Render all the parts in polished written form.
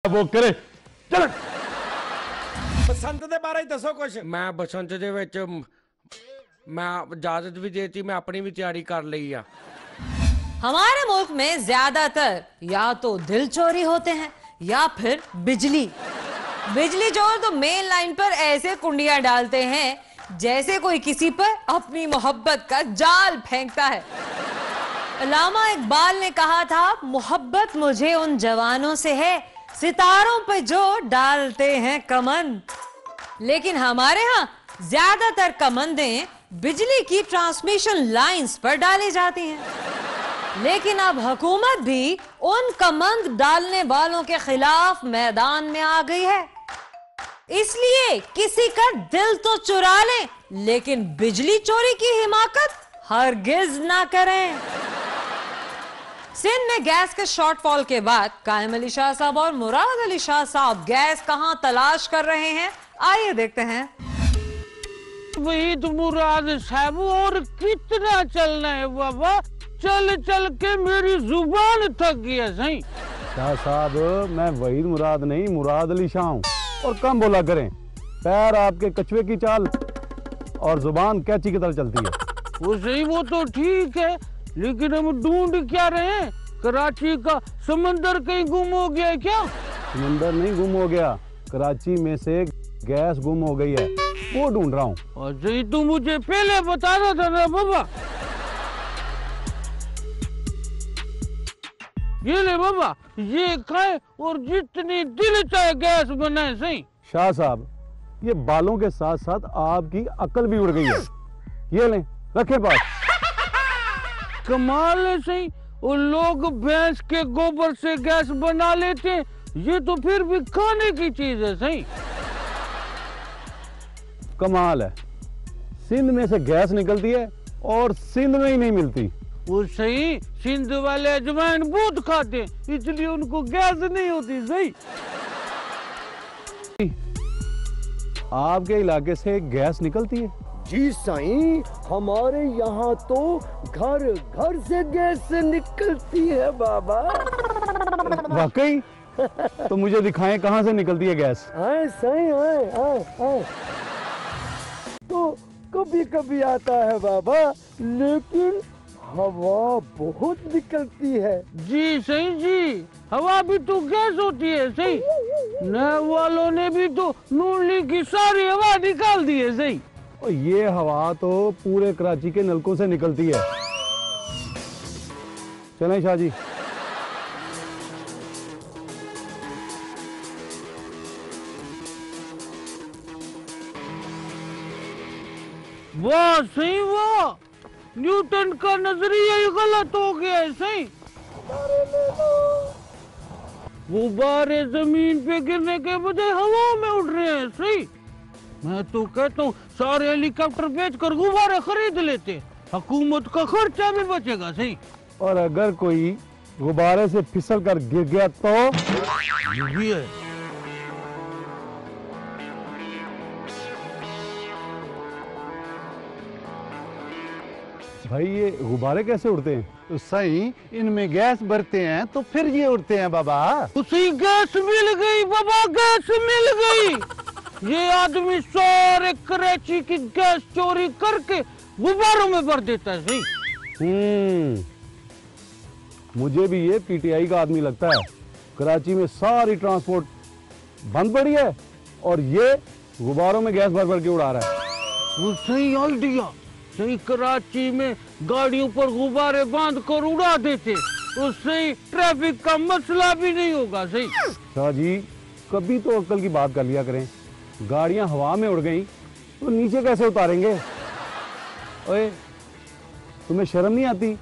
वो करे चल। बसंत दे बारे दसो कुछ। मैं बसंत दे विच मैं इजाजत भी देती, मैं अपनी भी तैयारी कर ली है। हमारे मुल्क में ज्यादातर या तो दिल चोरी होते हैं या फिर बिजली चोर तो मेन लाइन पर ऐसे कुंडियां डालते हैं जैसे कोई किसी पर अपनी मोहब्बत का जाल फेंकता है। अल्लामा इकबाल ने कहा था, मोहब्बत मुझे उन जवानों से है सितारों पे जो डालते हैं कमंद। लेकिन हमारे यहाँ ज्यादातर कमंदें बिजली की ट्रांसमिशन लाइंस पर डाली जाती हैं। लेकिन अब हुकूमत भी उन कमंद डालने वालों के खिलाफ मैदान में आ गई है। इसलिए किसी का दिल तो चुरा लें, लेकिन बिजली चोरी की हिमाकत हरगिज ना करें। सिंध में गैस के शॉर्टफॉल के बाद कायम अली शाह साहब और मुराद अली शाह साहब गैस कहां तलाश कर रहे हैं, आइए देखते हैं। वहीद मुराद साहब, और कितना चलना है बाबा, चल चल के मेरी जुबान थक गई है। सही शाह साहब, मैं वहीद मुराद नहीं मुराद अली शाह हूँ, और कम बोला करें। पैर आपके कछुए की चाल और जुबान कैंची की तरह चलती है। वो सही, वो तो ठीक है, लेकिन हम ढूंढ क्या रहे हैं? कराची का समंदर कहीं गुम हो गया है क्या? समंदर नहीं गुम हो गया, कराची में से गैस गुम हो गई है, वो ढूंढ रहा हूँ। और सही, तू मुझे पहले बताना था ना बाबा। ये ले बाबा, ये खाए और जितनी दिल चाहे गैस बनाए। सही शाह साहब, ये बालों के साथ साथ आपकी अकल भी उड़ गई है। ये लें, रखे पास। कमाल है। सही, और लोग भैंस के गोबर से गैस बना लेते हैं, ये तो फिर भी खाने की चीज है। सही कमाल है, सिंध में से गैस निकलती है और सिंध में ही नहीं मिलती। वो सही, सिंध वाले अजवाइन बहुत खाते हैं, इसलिए उनको गैस नहीं होती। सही, आपके इलाके से गैस निकलती है? जी साईं, हमारे यहाँ तो घर घर से गैस निकलती है बाबा। वाकई? तो मुझे दिखाएं कहाँ से निकलती है गैस। आए साईं, आए। तो कभी कभी आता है बाबा, लेकिन हवा बहुत निकलती है। जी सही जी, हवा भी तो गैस होती है। सही, नए वालों ने भी तो नूली की सारी हवा निकाल दी है। सही, और ये हवा तो पूरे कराची के नलकों से निकलती है। चलें शाह जी। वाह सही, वाह, न्यूटन का नजरिया ही गलत हो गया है। सही, गुब्बारे जमीन पे गिरने के बजाय हवा में उड़ रहे हैं। सही, मैं तो कहता हूँ सारे हेलीकॉप्टर बेचकर गुब्बारे खरीद लेते, हुकूमत का खर्चा भी बचेगा। सही, और अगर कोई गुब्बारे से फिसल कर गिर गया तो ये भी है। भाई ये गुब्बारे कैसे उड़ते हैं? तो सही, इनमें गैस भरते हैं तो फिर ये उड़ते हैं बाबा। उसी गैस मिल गई बाबा, गैस मिल गई। ये आदमी सारे कराची की गैस चोरी करके गुब्बारों में भर देता है। सही, मुझे भी ये पीटीआई का आदमी लगता है। कराची में सारी ट्रांसपोर्ट बंद पड़ी है और ये गुब्बारों में गैस भर भर के उड़ा रहा है। वो सही आइडिया। सही, कराची में गाड़ियों पर गुब्बारे बांध कर उड़ा देते, उससे ट्रैफिक का मसला भी नहीं होगा। सही शाह जी, कभी तो अक्ल की बात कर लिया करें। गाड़ियां हवा में उड़ गई तो नीचे कैसे उतारेंगे? ओए, तुम्हें शर्म नहीं आती?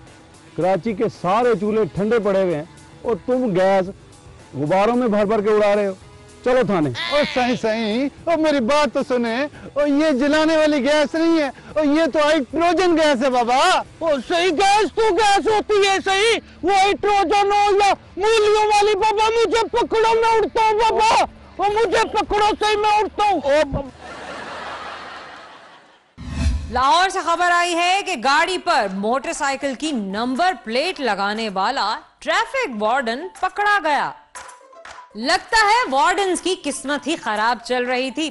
कराची के सारे चूल्हे ठंडे पड़े हुए हैं और तुम गैस गुब्बारों में भर भर के उड़ा रहे हो। चलो थाने। और सही सही, और मेरी बात तो सुने, और ये जलाने वाली गैस नहीं है, और ये तो हाइड्रोजन गैस है बाबा। और सही, गैस तो गैस होती है। सही, वो हाइड्रोजन हो या मूलियों वाली बाबा, मुझे पकड़ो, मैं उड़ता हूँ बाबा, और मुझे पकड़ो। सही, मैं उड़ता हूँ। लाहौर से खबर आई है कि गाड़ी पर मोटरसाइकिल की नंबर प्लेट लगाने वाला ट्रैफिक वार्डन पकड़ा गया। लगता है वार्डन्स की किस्मत ही खराब चल रही थी,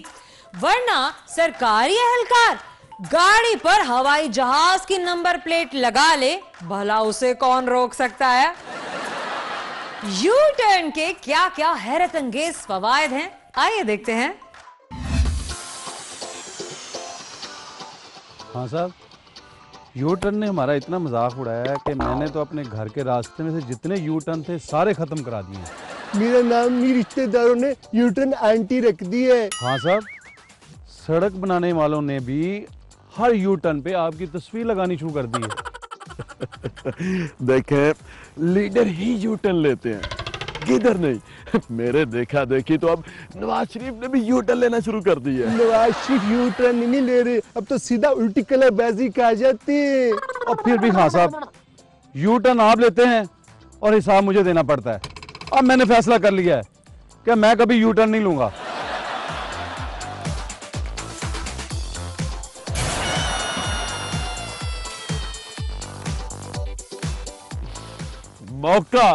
वरना सरकारी एहलकार गाड़ी पर हवाई जहाज की नंबर प्लेट लगा ले, भला उसे कौन रोक सकता है। यू टर्न के क्या क्या हैरत अंगेज फवायद हैं, आइए देखते हैं। हाँ साहब, यू टर्न ने हमारा इतना मजाक उड़ाया है कि मैंने तो अपने घर के रास्ते में से जितने यू टर्न थे सारे खत्म करा दिए। मेरा नाम मेरे रिश्तेदारों ने यू टर्न आंटी रख दी है। हाँ साहब, सड़क बनाने वालों ने भी हर यू टर्न पे आपकी तस्वीर लगानी शुरू कर दी है। देखें, लीडर ही यू टर्न लेते हैं, किधर नहीं। मेरे देखा देखी तो अब नवाज शरीफ ने भी यू टर्न लेना शुरू कर दी है। नवाज शरीफ यू टर्न नहीं ले रहे, अब तो सीधा उल्टी कलाबाजी कहा जाती है। और फिर भी हाँ साहब, यू टर्न आप लेते हैं और हिसाब मुझे देना पड़ता है। अब मैंने फैसला कर लिया है कि मैं कभी यू टर्न नहीं लूंगा। मौका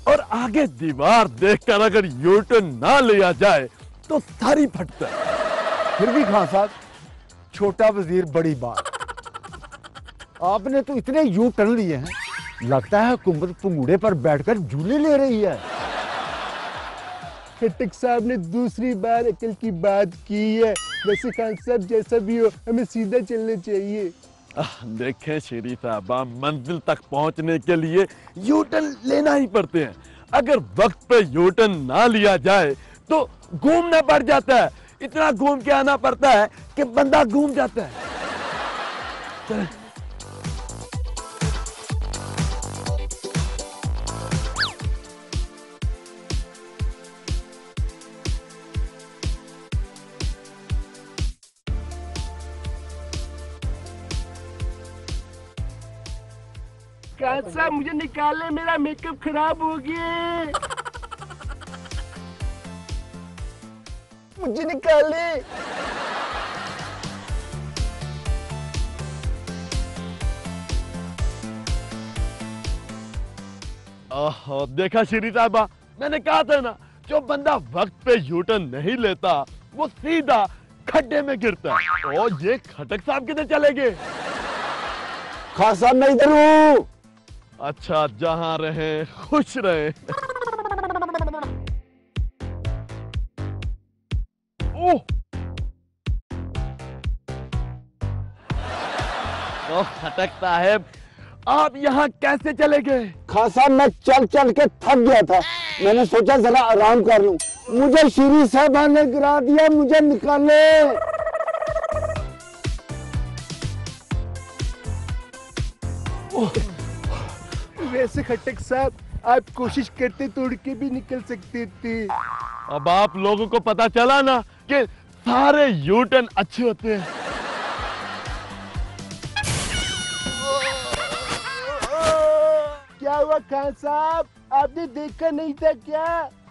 और आगे दीवार देखकर अगर यू टर्न ना लिया जाए तो सारी फटता है। फिर भी खान साहब, छोटा वजीर बड़ी बात। आपने तो इतने यू टर्न लिए हैं, लगता है हुकूमत पंगूड़े पर बैठकर झूले ले रही है। खट्टक साहब ने दूसरी बार अकल की बात की है। वैसे खान साहब जैसा भी हो, हमें सीधा चलना चाहिए। देखें शेरी साहबा, मंजिल तक पहुंचने के लिए यू टर्न लेना ही पड़ते हैं। अगर वक्त पे यू टर्न ना लिया जाए तो घूमना पड़ जाता है। इतना घूम के आना पड़ता है कि बंदा घूम जाता है। चलें। खान साहब मुझे निकाले, मेरा मेकअप खराब हो गया। मुझे निकाले। ओहो, देखा शेरी साहबा, मैंने कहा था ना, जो बंदा वक्त पे यू टर्न नहीं लेता वो सीधा खड्डे में गिरता है। और ये खटक साहब किधर चले गए? खान साहब मैं इधर हूँ। अच्छा, जहां रहे खुश रहे। ओह, खटक साहब, आप यहाँ कैसे चले गए? खान साहब मैं चल चल के थक गया था, मैंने सोचा जरा आराम कर लूं। मुझे श्री साहबा ने गिरा दिया, मुझे निकाले। वैसे खट्टक साहब, आप कोशिश करते तो उड़ के भी निकल सकते थे। अब आप लोगों को पता चला ना कि सारे यू टर्न अच्छे होते हैं। क्या हुआ खान साहब, आपने देखा नहीं था क्या?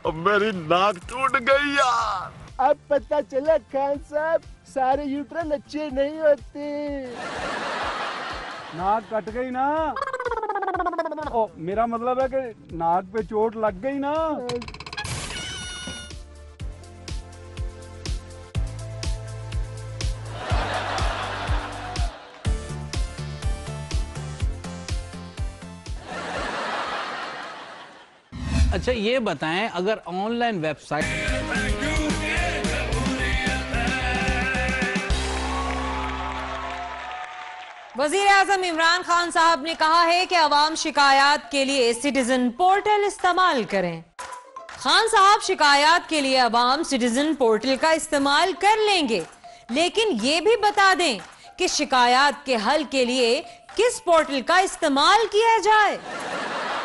अब मेरी नाक टूट गई यार। अब पता चला खान साहब, सारे यू टर्न अच्छे नहीं होते। नाक कट गई ना? ओ, मेरा मतलब है कि नाक पे चोट लग गई ना? अच्छा ये बताएं, अगर ऑनलाइन वेबसाइट वजीर आजम इमरान खान साहब ने कहा है कि अवाम शिकायत के लिए सिटीजन पोर्टल इस्तेमाल करें। खान साहब शिकायत के लिए अवाम सिटीजन पोर्टल का इस्तेमाल कर लेंगे, लेकिन ये भी बता दें कि शिकायत के हल के लिए किस पोर्टल का इस्तेमाल किया जाए,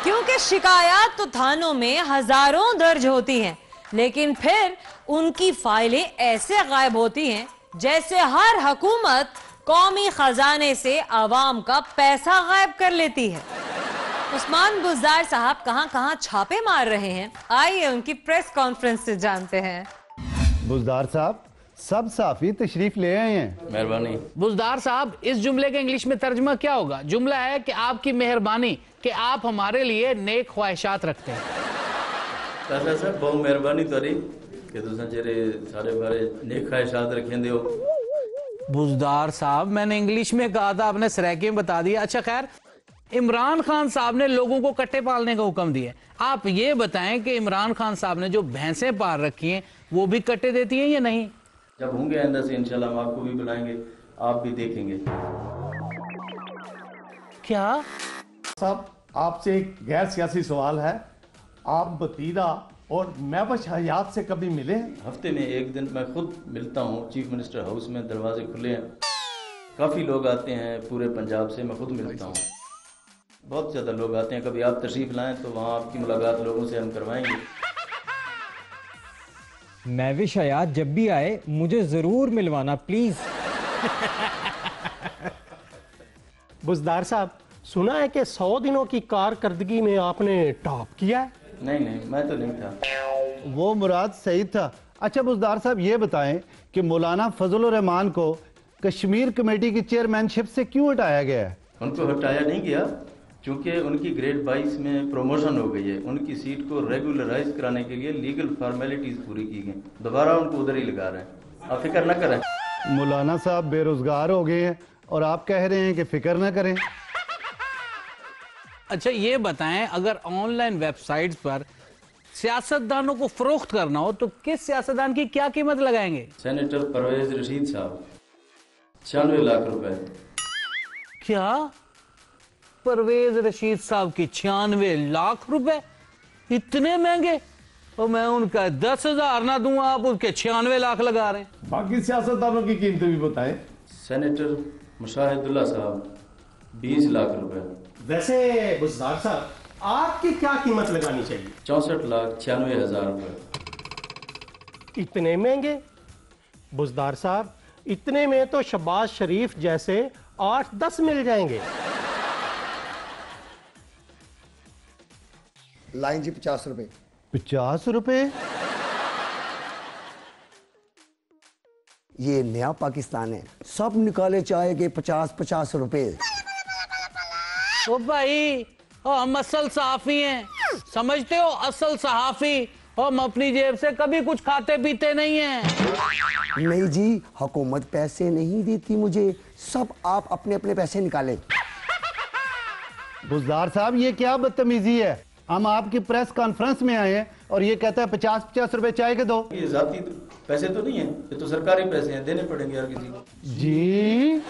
क्योंकि शिकायत तो थानों में हजारों दर्ज होती हैं, लेकिन फिर उनकी फाइलें ऐसे गायब होती हैं जैसे हर हुकूमत कौमी खजाने से आवाम का पैसा गायब कर लेती है। उस्मान बुज़दार साहब कहां कहां छापे मार रहे हैं, आइए उनकी प्रेस कॉन्फ्रेंस से जानते हैं। बुज़दार साहब, सब साफी तशरीफ ले आए हैं। मेहरबानी। बुज़दार साहब, इस जुमले का इंग्लिश में तर्जुमा क्या होगा? जुमला है कि आपकी मेहरबानी कि आप हमारे लिए नेक ख्वाहिशात रखते हैं। ताजा साहब बहुत मेहरबानी तारी कि तुसां जेरे सारे बारे नेक ख्वाहिशात रखेंदे हो। बुजदार साहब, मैंने इंग्लिश में कहा था, आपने सराइकी में बता दिया। अच्छा खैर, इमरान खान साहब ने लोगों को कट्टे पालने का हुक्म दिया। आप ये बताएं कि इमरान खान साहब ने जो भैंसें पाल रखी हैं वो भी कट्टे देती हैं या नहीं? जब होंगे आइंदा से इंशाल्लाह हम आपको भी बुलाएंगे, आप भी देखेंगे। क्या साहब आपसे एक गैर सियासी सवाल है, आप बतीरा और महबूब हयात से कभी मिले हैं? हफ्ते में एक दिन मैं खुद मिलता हूँ, चीफ मिनिस्टर हाउस में दरवाजे खुले हैं, काफ़ी लोग आते हैं पूरे पंजाब से, मैं खुद मिलता हूँ, बहुत ज़्यादा लोग आते हैं। कभी आप तशरीफ़ लाएं तो वहाँ आपकी मुलाकात लोगों से हम करवाएंगे। महविश हयात जब भी आए मुझे ज़रूर मिलवाना प्लीज़। बुजदार साहब, सुना है कि 100 दिनों की कारकर्दगी में आपने टॉप किया है। नहीं, मैं तो नहीं था। वो मुराद सही था। अच्छा बुजदार साहब, ये बताएं कि मौलाना फजलुर रहमान को कश्मीर कमेटी की चेयरमैनशिप से क्यों हटाया गया है? उनको हटाया नहीं गया, चूँकि उनकी ग्रेड 22 में प्रमोशन हो गई है। उनकी सीट को रेगुलराइज कराने के लिए लीगल फॉर्मेलिटीज़ पूरी की गई, दोबारा उनको उधर ही लगा रहे हैं। आप फिक्र न करें। मौलाना साहब बेरोजगार हो गए हैं और आप कह रहे हैं कि फिक्र न करें। अच्छा ये बताएं, अगर ऑनलाइन वेबसाइट्स पर सियासतदानों को फरोख्त करना हो तो किस सियासतदान की क्या कीमत लगाएंगे? सेनेटर परवेज रशीद साहब 96 लाख रुपए। क्या? परवेज रशीद साहब की 96 लाख रुपए? इतने महंगे? और मैं उनका 10,000 ना दूं, आप उसके 96 लाख लगा रहे हैं। बाकी सियासतदानों की कीमत भी बताएं। सेनेटर मुशाहिदुल्लाह साहब 20 लाख रुपए। वैसे बुजदार साहब, आपकी क्या कीमत लगानी चाहिए? 64,96,000 रुपए। इतने महंगे? बुजदार साहब, इतने में तो शहबाज शरीफ जैसे 8-10 मिल जाएंगे। लाइन जी 50 रुपए। 50 रुपए? ये नया पाकिस्तान है, सब निकाले चाहे के 50-50 रुपए। ओ भाई, हम असल सहाफी हैं, समझते हो? असल सहाफी। हम अपनी जेब से कभी कुछ खाते पीते नहीं हैं। नहीं जी, हुकूमत पैसे नहीं देती मुझे, सब आप अपने अपने पैसे निकालें। बुजदार साहब, ये क्या बदतमीजी है? हम आपकी प्रेस कॉन्फ्रेंस में आए हैं और ये कहता है 50-50 रुपए चाय के दो। ये जाती पैसे तो नहीं है, ये तो सरकारी पैसे हैं, देने पड़ेंगे हर किसी को। जी,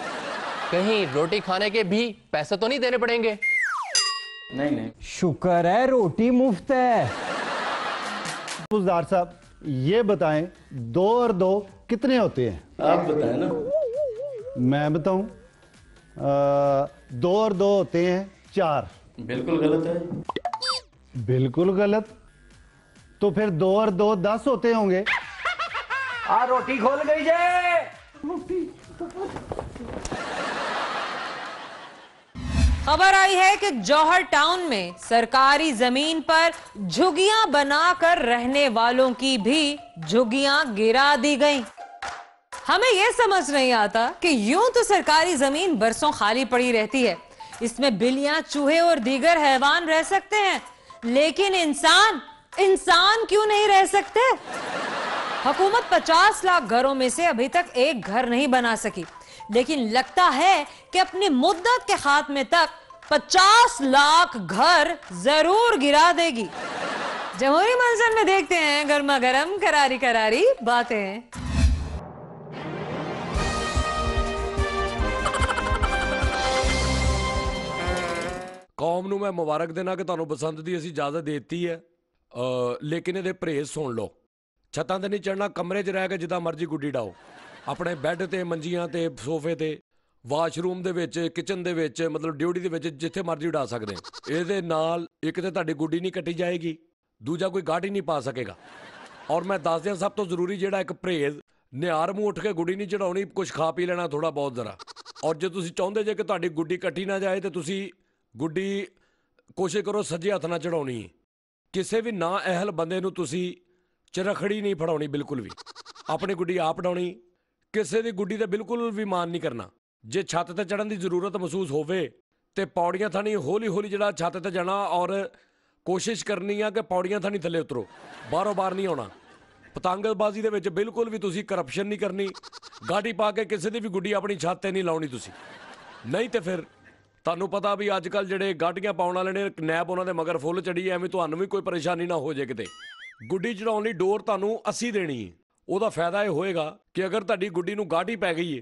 कहीं रोटी खाने के भी पैसे तो नहीं देने पड़ेंगे? नहीं। शुक्र है रोटी मुफ्त है। बुजदार साहब, ये बताएं 2 और 2 कितने होते हैं? आप बताएं ना। मैं बताऊं? 2 और 2 होते हैं 4। बिल्कुल गलत है। बिल्कुल गलत? तो फिर 2 और 2 10 होते होंगे। रोटी खोल गई जे। खबर आई है कि जौहर टाउन में सरकारी जमीन पर झुग्गियां बनाकर रहने वालों की भी झुग्गियां गिरा दी गईं। हमें यह समझ नहीं आता कि यूं तो सरकारी जमीन बरसों खाली पड़ी रहती है, इसमें बिल्लियां, चूहे और दीगर हैवान रह सकते हैं, लेकिन इंसान क्यों नहीं रह सकते? हुकूमत 50 लाख घरों में से अभी तक एक घर नहीं बना सकी, लेकिन लगता है कि अपनी मुद्दत के खात्मे तक 50 लाख घर जरूर गिरा देगी। जमहूरी मंजर में देखते हैं गर्मा गर्म करारी करारी बातें। कौम ਨੂੰ मैं मुबारक देना कि ਤੁਹਾਨੂੰ बसंत की असी इजाजत देती है, लेकिन ये परहेज सुन लो। छत्तां ते नहीं चढ़ना, कमरे च रह के जिदा मर्जी गुड्डी डाओ, अपने बैड ते मंजियां ते सोफे ते वाशरूम दे विच किचन दे विच मतलब ड्यूटी दे विच जिथे मर्जी उड़ा सकते हैं। ਇਹਦੇ ਨਾਲ ਇੱਕ ਤੇ ਤੁਹਾਡੀ ਗੁੱਡੀ ਨਹੀਂ ਕੱਟੀ ਜਾਏਗੀ, ਦੂਜਾ ਕੋਈ ਗਾਢ ਹੀ ਨਹੀਂ ਪਾ ਸਕੇਗਾ। ਔਰ ਮੈਂ ਦੱਸ ਦਿਆਂ ਸਭ ਤੋਂ ਜ਼ਰੂਰੀ ਜਿਹੜਾ ਇੱਕ ਪਰਹੇਜ਼, ਨਿਆਰ ਮੂੰਹ ਉੱਠ ਕੇ ਗੁੱਡੀ ਨਹੀਂ ਚੜਾਉਣੀ, ਕੁਝ ਖਾ ਪੀ ਲੈਣਾ ਥੋੜਾ ਬਹੁਤ ਜ਼ਰਾ। ਔਰ ਜੇ ਤੁਸੀਂ ਚਾਹੁੰਦੇ ਜੇ ਕਿ ਤੁਹਾਡੀ ਗੁੱਡੀ ਕੱਟੀ ਨਾ ਜਾਏ ਤੇ ਤੁਸੀਂ ਗੁੱਡੀ ਕੋਸ਼ਿਸ਼ ਕਰੋ ਸੱਜੇ ਹੱਥ ਨਾਲ ਚੜਾਉਣੀ। ਕਿਸੇ ਵੀ ਨਾ ਅਹਿਲ ਬੰਦੇ ਨੂੰ ਤੁਸੀਂ ਚਰਖੜੀ ਨਹੀਂ ਫੜਾਉਣੀ, ਬਿਲਕੁਲ ਵੀ। ਆਪਣੀ ਗੁੱਡੀ ਆਪ ਡਾਉਣੀ, ਕਿਸੇ ਦੀ ਗੁੱਡੀ ਤੇ ਬਿਲਕੁਲ ਵੀ ਮਾਨ ਨਹੀਂ ਕਰਨਾ। ਜੇ ਛੱਤ ਤੇ ਚੜਨ ਦੀ ਜ਼ਰੂਰਤ ਮਹਿਸੂਸ ਹੋਵੇ ਤੇ ਪੌੜੀਆਂ ਥਾਣੀ ਹੌਲੀ ਹੌਲੀ ਜਿਹੜਾ ਛੱਤ ਤੇ ਜਾਣਾ ਔਰ कोशिश करनी है कि पौड़ियां थानी थले उतरो, बारों बार नहीं आना। पतंगबाजी दे विच बिल्कुल भी तुसी करप्शन नहीं करनी, गाड़ी पा के किसी दी भी गुड्डी अपनी छत ते नहीं लाउनी तुसी, नहीं तो फिर ਤੁਹਾਨੂੰ पता भी अजकल ਜਿਹੜੇ गाड़ियां पाउण वाले ने नैब उन्हां दे मगर फुੱਲ चढ़ी है, एवें ਤੁਹਾਨੂੰ भी कोई परेशानी ना हो जाए किते। गुड्डी चढ़ाउण लई डोर ਤੁਹਾਨੂੰ ਅਸੀਂ देनी है। ਉਹਦਾ फायदा ਇਹ ਹੋਏਗਾ कि अगर ਤੁਹਾਡੀ गुड्डी ਨੂੰ गाड़ी पै गई है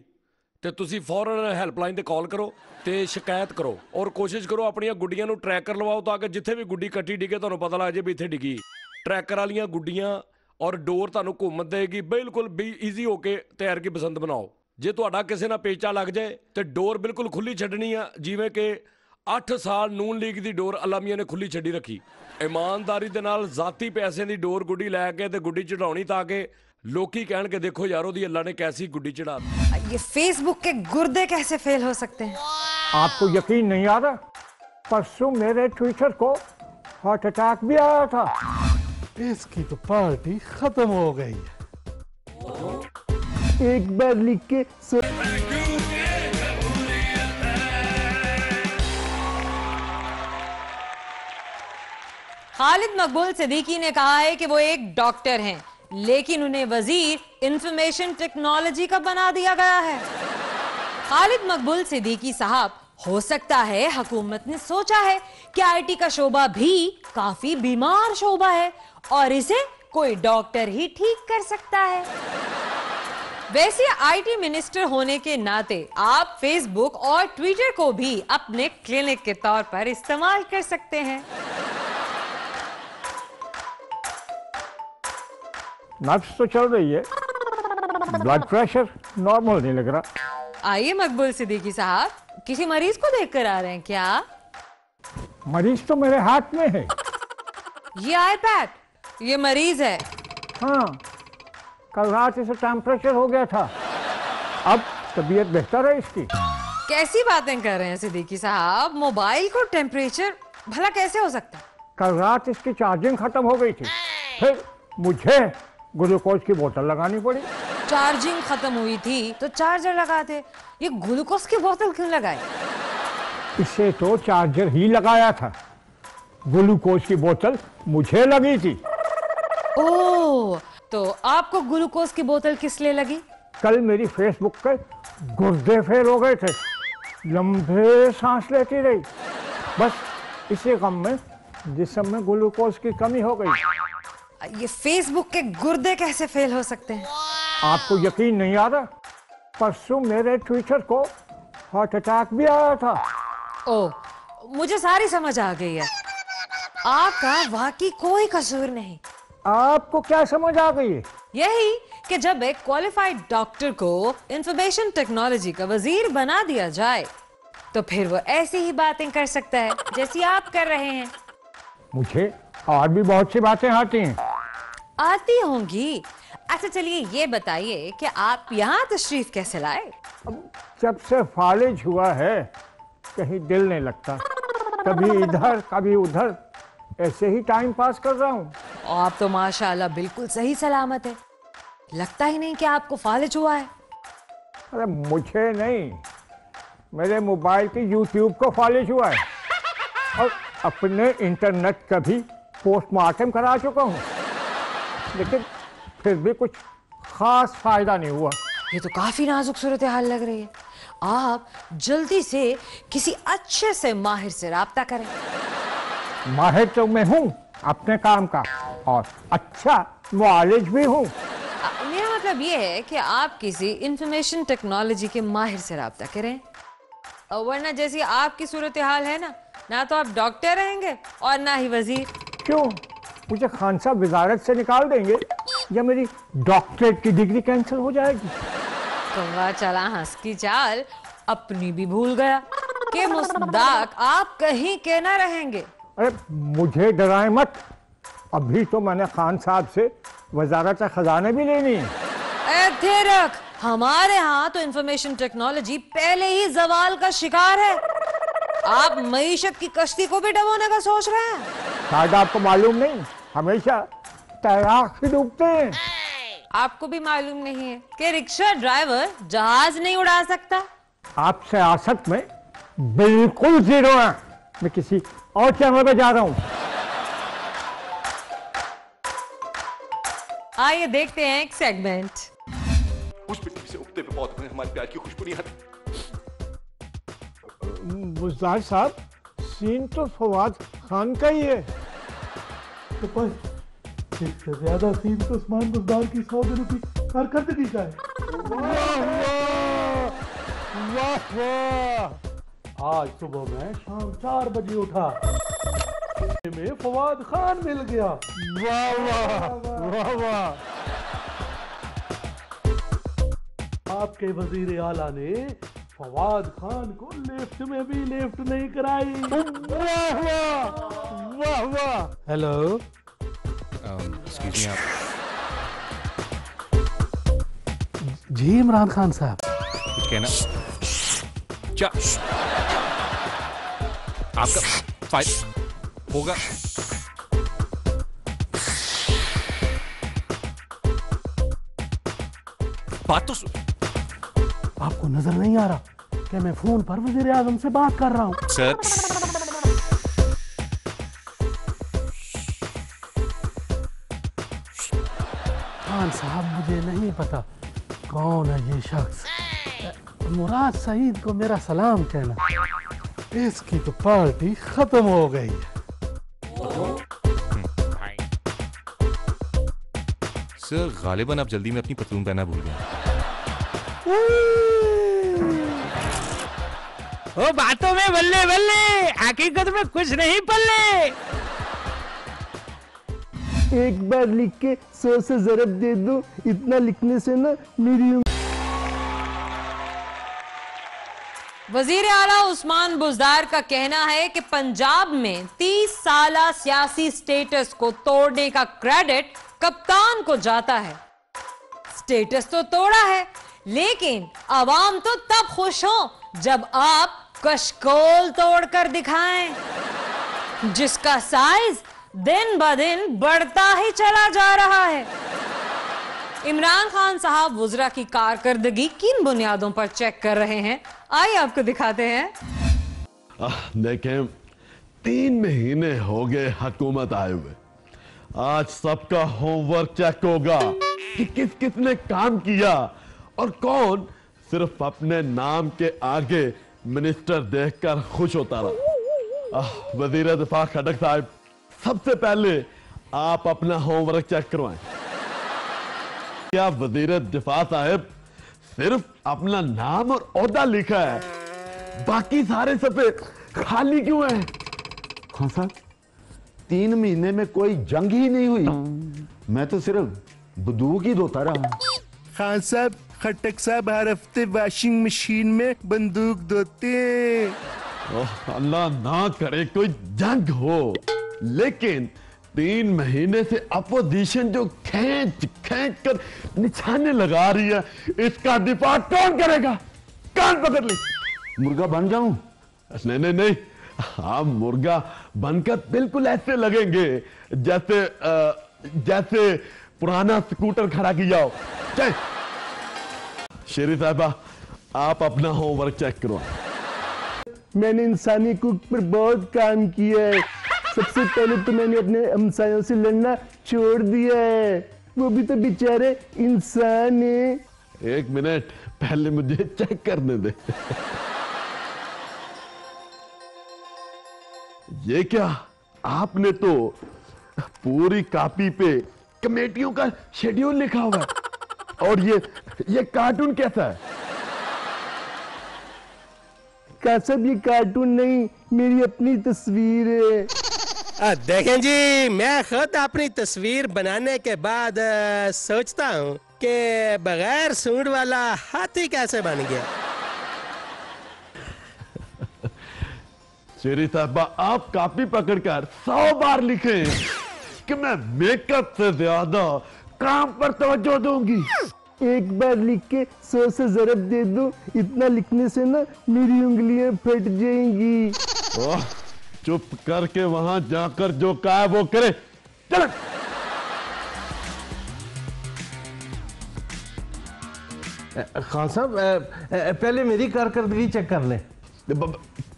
तो तुसी फौरन हैल्पलाइन ते कॉल करो ते शिकायत करो और कोशिश करो अपनी गुड्डियां नूं ट्रैकर लवाओ ताकि जिथे भी गुड्डी कट्टी डिगे ਤੁਹਾਨੂੰ पता लग जाए भी इत्थे डिगी। ट्रैकर वालियां गुड्डियां और डोर ਤੁਹਾਨੂੰ घुम देगी, बिल्कुल भी ईजी होके तैयार की पसंद बनाओ। जे तुहाडा किसी ना पेचा लग जाए तो डोर बिल्कुल खुली छड्डनी है, जिवें कि 8 साल नून लीग की डोर अलामिया ने खुली छड्डी रखी। ईमानदारी दे नाल जाती पैसे की डोर गुड्डी लैके ते गुड्डी चढ़ाउणी ताकि लोकी कहण के देखो यारो दी अल्लाह ने कैसी गुड्डी चढ़ा दी। ये फेसबुक के गुर्दे कैसे फेल हो सकते हैं? आपको यकीन नहीं आ रहा, परसों मेरे ट्विटर को हार्ट अटैक भी आया था। इसकी तो पार्टी खत्म हो गई। एक बार लिख के खालिद मकबूल सिद्दीकी ने कहा है कि वो एक डॉक्टर हैं, लेकिन उन्हें वजीर इंफॉर्मेशन टेक्नोलॉजी का बना दिया गया है। खालिद मकबूल सिद्दीकी साहब, हो सकता है हुकूमत ने सोचा है कि आईटी का शोबा भी काफी बीमार शोबा है और इसे कोई डॉक्टर ही ठीक कर सकता है। वैसे आईटी मिनिस्टर होने के नाते आप फेसबुक और ट्विटर को भी अपने क्लिनिक के तौर पर इस्तेमाल कर सकते हैं। नब्ज तो चल रही है, ब्लड प्रेशर नॉर्मल नहीं लग रहा। आइए मकबूल सिद्दीकी साहब, किसी मरीज को देख कर आ रहे हैं क्या? मरीज तो मेरे हाथ में है। ये आईपैड, ये मरीज है। हाँ, कल रात इसे टेम्परेचर हो गया था, अब तबीयत बेहतर है इसकी। कैसी बातें कर रहे हैं सिद्दीकी साहब, मोबाइल को टेम्परेचर भला कैसे हो सकता है? कल रात इसकी चार्जिंग खत्म हो गई थी, फिर मुझे ग्लूकोज की बोतल लगानी पड़ी। चार्जिंग खत्म हुई थी तो चार्जर लगाते, ये ग्लूकोज की बोतल क्यों लगाई? इसे तो चार्जर ही लगाया था, ग्लूकोज की बोतल मुझे लगी थी। ओह, तो आपको ग्लूकोज की बोतल किस लिए लगी? कल मेरी फेसबुक के गुर्दे फेल हो गए थे, लंबे सांस लेती रही, बस इसी गम में जिस्म में ग्लूकोज की कमी हो गई। ये फेसबुक के गुर्दे कैसे फेल हो सकते हैं? आपको यकीन नहीं आ रहा, परसों मेरे ट्विटर को हार्ट अटैक भी आया था। ओह, मुझे सारी समझ आ गई है, आपका वाकई कोई कसूर नहीं। आपको क्या समझ आ गई है? यही कि जब एक क्वालिफाइड डॉक्टर को इंफॉर्मेशन टेक्नोलॉजी का वजीर बना दिया जाए तो फिर वो ऐसी ही बातें कर सकता है जैसी आप कर रहे हैं। मुझे और भी बहुत सी बातें आती हैं। आती होंगी। अच्छा चलिए ये बताइए कि आप यहाँ तशरीफ कैसे लाए? जब से फालिज हुआ है कहीं दिल नहीं लगता, कभी इधर कभी उधर, ऐसे ही टाइम पास कर रहा हूँ। आप तो माशाल्लाह बिल्कुल सही सलामत है, लगता ही नहीं कि आपको फालिज हुआ है। अरे मुझे नहीं, मेरे मोबाइल की यूट्यूब को फालिज हुआ है और अपने इंटरनेट का भी पोस्टमार्टम करा चुका हूँ, लेकिन फिर भी कुछ खास फायदा नहीं हुआ। ये तो काफी नाजुक सूरत हाल लग रही है, आप जल्दी से किसी अच्छे से माहिर से राब्ता करें। माहिर तो मैं हूँ अपने काम का और अच्छा मुआलिज भी हूँ। मेरा मतलब ये है कि आप किसी इंफॉर्मेशन टेक्नोलॉजी के माहिर से राब्ता करें, वरना जैसी आपकी सूरत हाल है ना तो आप डॉक्टर रहेंगे और ना ही वजीर। क्यों, मुझे खान साहब वजारत से निकाल देंगे या मेरी डॉक्टरेट की डिग्री कैंसिल हो जाएगी? कौवा चला हंस की चाल, अपनी भी भूल गया कि मुस्तदाक आप कहीं के ना रहेंगे। अरे मुझे डराए मत, अभी तो मैंने खान साहब से वजारत खजाने भी लेनी है। थे रख, हमारे यहाँ तो इंफॉर्मेशन टेक्नोलॉजी पहले ही जवाल का शिकार है, आप मईशत की कश्ती को भी डबोने का सोच रहे हैं। शायद आपको मालूम नहीं, हमेशा तैराक ही डूबते हैं। आपको भी मालूम नहीं है कि रिक्शा ड्राइवर जहाज नहीं उड़ा सकता। आप सियासत में बिल्कुल जीरो है, मैं किसी और चैनल पे जा रहा हूँ। आइए देखते हैं एक सेगमेंट। उस मिट्टी से उगते हुए पौधों में हमारे प्यार की खुशबू नहीं आती। बुज़दार साहब, सीन तो फवाद खान का ही है। तो पर इससे ज्यादा सीन तो उस्मान बुज़दार की 100 दिनों की कारकर्दगी का है। वाह वाह, आज सुबह मैं शाम 4 बजे उठा, में फवाद खान मिल गया। वाह वाह वाह वाह। आपके वजीर आला ने फवाद खान को लिफ्ट में भी लिफ्ट नहीं कराई। वाह वाह वाह वाह। हेलो, एक्सक्यूज मी, आप जी इमरान खान साहब, कुछ कहना? आपका फाइल होगा। बात तो आपको नजर नहीं आ रहा कि मैं फोन पर वजीर आजम से बात कर रहा हूँ? सर, खान साहब, मुझे नहीं पता कौन है ये शख्स। मुराद सईद को मेरा सलाम कहना। इसकी तो पार्टी खत्म हो गई है। सर गालिबन आप जल्दी में अपनी पतलून पहना भूल गए। ओ बातों में बल्ले बल्ले, हकीकत में कुछ नहीं पल्ले। एक बार लिख के 100 से ज़रब दे दो, इतना लिखने से ना मेरी वजीर आला उस्मान बुज़दार का कहना है कि पंजाब में 30 साला सियासी स्टेटस को तोड़ने का क्रेडिट कप्तान को जाता है। स्टेटस तो तोड़ा है, लेकिन आवाम तो तब खुश हो जब आप कशकोल तोड़कर दिखाएं, जिसका साइज दिन ब दिन बढ़ता ही चला जा रहा है। इमरान खान साहब वुज़रा की कारकर्दगी किन बुनियादों पर चेक कर रहे हैं, आइए आपको दिखाते हैं। देखें, 3 महीने हो गए हुकूमत आए हुए। आज सबका होमवर्क चेक होगा कि किस किस ने काम किया और कौन सिर्फ अपने नाम के आगे मिनिस्टर देखकर खुश होता रहा। वजीर दिफा खटक साहब, सबसे पहले आप अपना होमवर्क चेक करवाएं। क्या वजीर दिफा साहब सिर्फ अपना नाम और ओहदा लिखा है, बाकी सारे सफे खाली क्यों है? खान साहब, 3 महीने में कोई जंग ही नहीं हुई। मैं तो सिर्फ बंदूक ही धोता रहा। खान साहब, खटक साहब हर हफ्ते वॉशिंग मशीन में बंदूक धोते हैं। अल्लाह ना करे कोई जंग हो, लेकिन 3 महीने से अपोजिशन जो खींच खींच कर निशाने लगा रही है, इसका दिफा कौन करेगा? कान पकड़ ले। मुर्गा बन जाऊं? नहीं नहीं नहीं, आप मुर्गा बनकर बिल्कुल ऐसे लगेंगे जैसे पुराना स्कूटर खड़ा किया हो। चल शेरी साहबा, आप अपना होमवर्क चेक करो। मैंने इंसानी कुक पर बहुत काम किया है। सबसे पहले तो मैंने अपने हमसायों से लड़ना छोड़ दिया है, वो भी तो बेचारे इंसान है। 1 मिनट, पहले मुझे चेक करने दे। ये क्या, आपने तो पूरी कॉपी पे कमेटियों का शेड्यूल लिखा हुआ है, और ये कार्टून कैसा है? कासब, ये कार्टून नहीं, मेरी अपनी तस्वीर है। देखें जी, मैं खुद अपनी तस्वीर बनाने के बाद सोचता हूँ कि बगैर सूंड वाला हाथी कैसे बन गया। शेरी साहबा, आप कॉपी पकड़कर 100 बार लिखें कि मैं मेकअप से ज्यादा काम पर तवज्जो दूंगी। एक बार लिख के 100 से ज़रब दे दो, इतना लिखने से ना मेरी उंगलियां फट जाएंगी। चुप करके वहां जाकर जो कहा वो करे। चल। खान साहब, पहले मेरी कारकर्दगी चेक कर ले।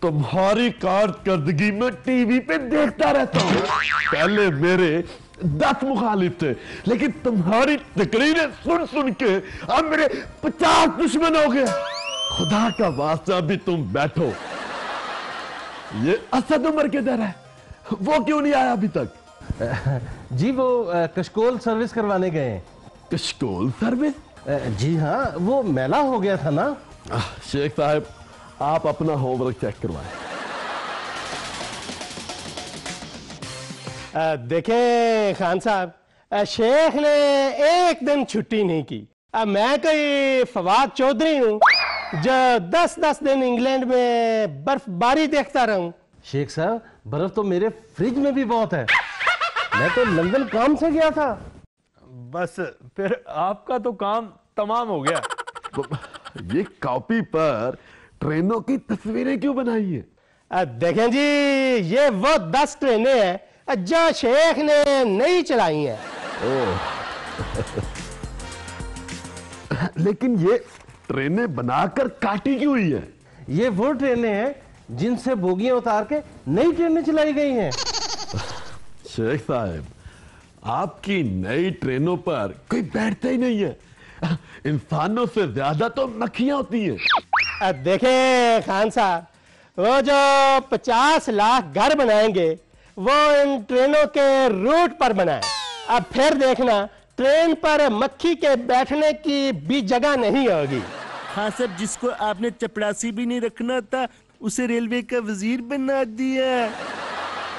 तुम्हारी कारकर्दगी में टीवी पे देखता रहता हूँ, पहले मेरे 10 मुखालिफ थे, लेकिन तुम्हारी तकरीरें सुन सुन के अब मेरे 50 दुश्मन हो गए। खुदा का वास्ता भी तुम बैठो। ये असद उमर किधर है? वो क्यों नहीं आया अभी तक? जी वो कशकोल सर्विस करवाने गए हैं। कशकोल सर्विस? जी हाँ, वो मैला हो गया था ना। शेख साहब, आप अपना होमवर्क चेक करवाएं। देखें खान साहब, शेख ने एक दिन छुट्टी नहीं की। अब मैं कोई फवाद चौधरी हूँ जो 10-10 दिन इंग्लैंड में बर्फबारी देखता रहूं। शेख साहब, बर्फ तो मेरे फ्रिज में भी बहुत है। मैं तो लंदन काम से गया था। बस फिर आपका तो काम तमाम हो गया। ये कॉपी पर ट्रेनों की तस्वीरें क्यों बनाई है? देखें जी, ये वो 10 ट्रेनें हैं जो शेख ने नहीं चलाई हैं। लेकिन ये ट्रेनें बनाकर काटी क्यों हुई है? ये वो ट्रेनें हैं जिनसे बोगियां उतार के नई ट्रेनें चलाई गई हैं। शेख साहब, आपकी नई ट्रेनों पर कोई बैठता ही नहीं है। इंसानों से ज्यादा तो मक्खियां होती हैं। देखें खान साहब, वो जो 50 लाख घर बनाएंगे वो इन ट्रेनों के रूट पर बनाए। अब फिर देखना, ट्रेन पर मक्खी के बैठने की भी जगह नहीं होगी। हाँ सर, जिसको आपने चपरासी भी नहीं रखना था उसे रेलवे का वजीर बना दिया।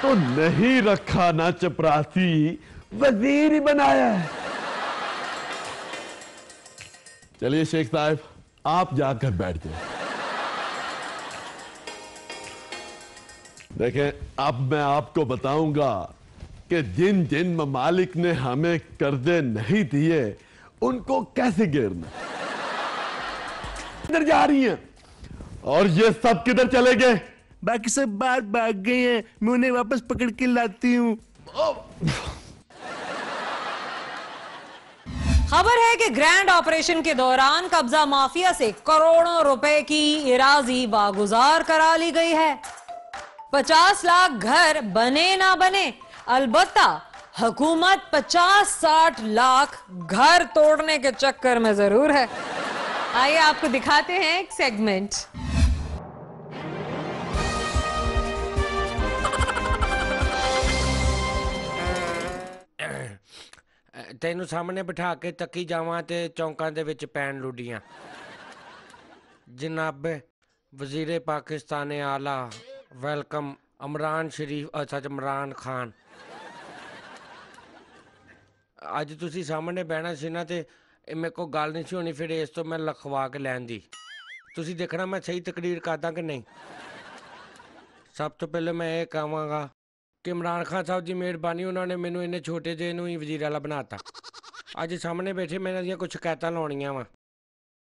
तो नहीं रखा ना चपरासी, वजीर ही बनाया है। चलिए शेख साहब, आप जाकर बैठ जाए। देखें, अब मैं आपको बताऊंगा कि जिन जिन ममालिक ने हमें कर्जे नहीं दिए उनको कैसे गिरना। किधर जा रही हैं? और ये सब किधर चले गए? बाकी सब बाहर भाग गए हैं, मैं उन्हें वापस पकड़ के लाती हूँ। खबर है कि ग्रैंड ऑपरेशन के दौरान कब्जा माफिया से करोड़ों रुपए की इराजी वागुजार करा ली गई है। 50 लाख घर बने ना बने, अलबत्ता हुकूमत 50-60 लाख घर तोड़ने के चक्कर में जरूर है। आइए आपको दिखाते हैं एक सेगमेंट। ਤੈਨੂੰ ਸਾਹਮਣੇ ਬਿਠਾ ਕੇ ਤੱਕੀ ਜਾਵਾਂ ਤੇ ਚੌਂਕਾਂ ਦੇ ਵਿੱਚ ਪੈਣ ਲੁੱਡੀਆਂ। जनाब वजीर पाकिस्तान आला वेलकम इमरान शरीफ सच इमरान खान। ਅੱਜ ਤੁਸੀਂ ਸਾਹਮਣੇ ਬਹਿਣਾ ਸੀ ਨਾ ਤੇ ਮੇਰੇ ਕੋਲ ਗੱਲ ਨਹੀਂ ਸੀ ਹੋਣੀ, ਫਿਰ ਇਸ ਤੋਂ ਮੈਂ ਲਿਖਵਾ ਕੇ ਲੈਣ ਦੀ। ਤੁਸੀਂ ਦੇਖਣਾ ਮੈਂ ਸਹੀ ਤਕਰੀਰ ਕਰਦਾ ਕਿ ਨਹੀਂ। ਸਭ ਤੋਂ ਪਹਿਲਾਂ ਮੈਂ ਇਹ ਕਹਾਂਗਾ ਕਿ ਇਮਰਾਨ ਖਾਨ ਸਾਹਿਬ ਦੀ ਮਿਹਰਬਾਨੀ, ਉਹਨਾਂ ਨੇ ਮੈਨੂੰ ਇੰਨੇ ਛੋਟੇ ਜਿਹੇ ਨੂੰ ਹੀ ਵਜ਼ੀਰ ਆਲਾ ਬਣਾਤਾ। ਅੱਜ ਸਾਹਮਣੇ ਬੈਠੇ ਮੈਂ ਇਹਨਾਂ ਦੀਆਂ ਕੁਝ ਸ਼ਿਕਾਇਤਾਂ ਲਾਉਣੀਆਂ ਵਾ।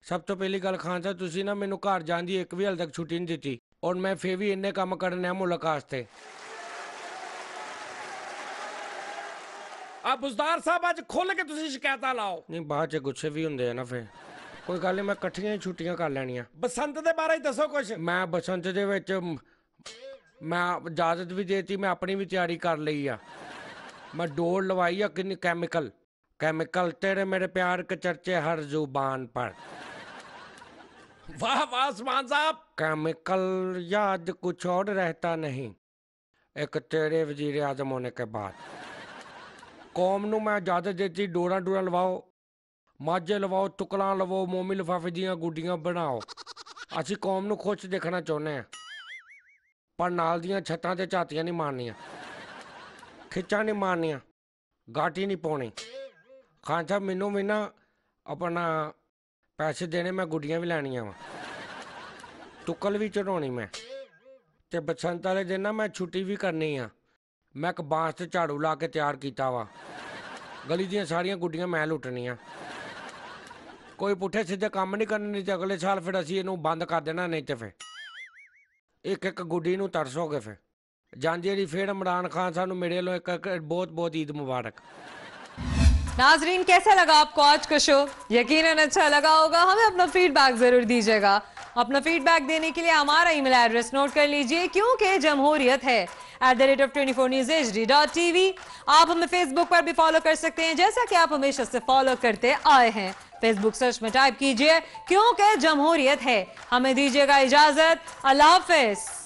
ਸਭ ਤੋਂ ਪਹਿਲੀ ਗੱਲ, ਖਾਨ ਸਾਹਿਬ ਤੁਸੀਂ ਨਾ ਮੈਨੂੰ ਘਰ ਜਾਣ ਦੀ ਇੱਕ ਵੀ ਹਾਲੇ ਤੱਕ ਛੁੱਟੀ ਨਹੀਂ ਦਿੱਤੀ, ਔਰ ਮੈਂ ਫਿਰ ਵੀ ਇੰਨੇ ਕੰਮ ਕਰਨੇ ਆ ਮੁਲਕ ਵਾਸਤੇ। ਆ ਬੁਜ਼ਦਾਰ ਸਾਹਿਬ ਅੱਜ ਖੁੱਲ ਕੇ ਤੁਸੀਂ ਸ਼ਿਕਾਇਤਾਂ ਲਾਓ। ਨਹੀਂ ਬਾਅਦ 'ਚ ਗੁੱਸੇ ਵੀ ਹੁੰਦੇ ਆ ਨਾ, ਫਿਰ ਕੋਈ ਗੱਲ ਨਹੀਂ, ਮੈਂ ਇਕੱਠੀਆਂ ਹੀ ਛੁੱਟੀਆਂ ਕਰ ਲੈਣੀਆਂ। ਬਸੰਤ ਦੇ ਬਾਰੇ ਦੱਸੋ ਕੁਝ। ਮੈਂ ਬਸੰਤ ਦੇ ਵਿੱਚ ਮੈਂ ਇਜਾਜ਼ਤ ਵੀ ਦੇਤੀ, ਮੈਂ ਆਪਣੀ ਵੀ ਤਿਆਰੀ ਕਰ ਲਈ ਆ। ਮੈਂ ਡੋਰ ਲਵਾਈ ਆ ਕਿੰਨੀ केमिकल तेरे मेरे प्यार के चर्चे हर जुबान पर। वाह वाह उस्मान साहब। केमिकल याद कुछ और रहता नहीं एक तेरे वजीर आजम होने के बाद। कौम नू मैं इजाजत देती, डोरा डोरा लवाओ, माझे लवाओ, टुकड़ा लवो, मोमी लिफाफे दियां गुड्डियां बनाओ। असी कौम नू खुश देखना चाहुंदे हां, पर नाल दियां छत्तां ते झातियां नहीं मारनियां, खिच्चां नहीं मारनियां, गाटी नहीं पाउणी। खान साहब मैनू भी ना अपना पैसे देने, मैं गुड्डियां भी लैनियां वा, टुक्कल भी चढ़ाउणी मैं, ते बसंत वाले दिन ना मैं छुट्टी भी करनी आ। मैं एक बांस ते झाड़ू ला के तैयार किया वा, गली दियां सारियां गुड्डियां मैं लुटनियां। कोई पुठे सीधे काम नहीं करने, नहीं तो अगले साल फिर असीं इहनूं बंद कर देना, नहीं तो फिर एक एक गुड्डी नूं तरसोगे। फिर जांदी जी फिर इमरान खान साहब नूं मेरे लो एक बहुत बहुत ईद मुबारक। नाजरीन कैसा लगा आपको आज का शो? यकीनन अच्छा लगा होगा। हमें अपना फीडबैक जरूर दीजिएगा। अपना फीडबैक देने के लिए हमारा ईमेल एड्रेस नोट कर लीजिए, क्योंकि जमहूरियत है @24newsHD.tv। आप हमें फेसबुक पर भी फॉलो कर सकते हैं, जैसा कि आप हमेशा से फॉलो करते आए हैं। फेसबुक सर्च में टाइप कीजिए क्योंकि जमहूरियत है। हमें दीजिएगा इजाजत। अल्लाह हाफिज।